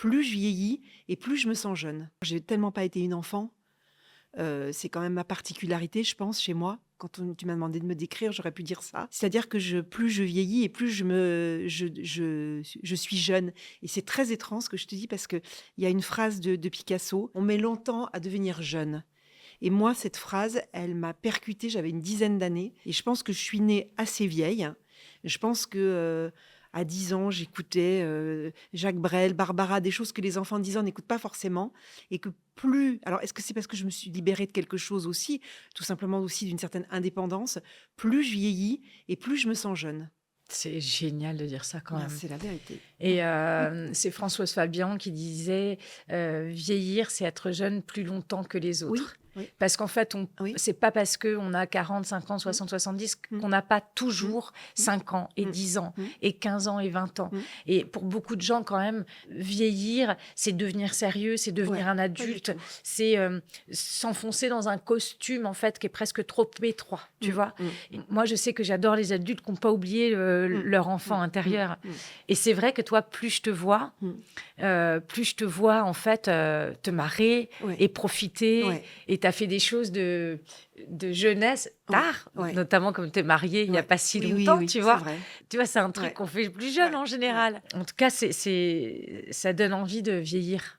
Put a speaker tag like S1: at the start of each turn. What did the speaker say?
S1: plus je vieillis et plus je me sens jeune. J'ai tellement pas été une enfant. C'est quand même ma particularité, je pense, chez moi. Quand tu m'as demandé de me décrire, j'aurais pu dire ça. C'est-à-dire que plus je vieillis et plus je suis jeune. Et c'est très étrange ce que je te dis parce qu'il y a une phrase de Picasso, on met longtemps à devenir jeune. Et moi, cette phrase, elle m'a percutée, j'avais une dizaine d'années. Et je pense que je suis née assez vieille. Je pense que à 10 ans, j'écoutais Jacques Brel, Barbara, des choses que les enfants de 10 ans n'écoutent pas forcément. Et que plus... Alors, est-ce que c'est parce que je me suis libérée de quelque chose aussi, tout simplement aussi d'une certaine indépendance? Plus je vieillis et plus je me sens jeune.
S2: C'est génial de dire ça quand même.
S1: C'est la vérité.
S2: Et c'est Françoise Fabian qui disait vieillir, c'est être jeune plus longtemps que les
S1: Oui,
S2: autres.
S1: oui.
S2: Parce qu'en fait,
S1: Oui.
S2: c'est pas parce qu'on a 40, 50, 60, 70 qu'on n'a pas toujours 5 ans et 10 ans et 15 ans et 20 ans. Et pour beaucoup de gens, quand même, vieillir, c'est devenir sérieux, c'est devenir un adulte, c'est s'enfoncer dans un costume, en fait, qui est presque trop étroit, tu vois. Et moi, je sais que j'adore les adultes qui n'ont pas oublié leur enfant intérieur. Et c'est vrai que toi, plus je te vois, en fait, te marrer et profiter. Et tu as fait des choses de jeunesse tard, notamment comme tu es mariée il n'y a pas si longtemps, tu vois. Tu vois, c'est un truc qu'on fait plus jeune en général. En tout cas, ça donne envie de vieillir.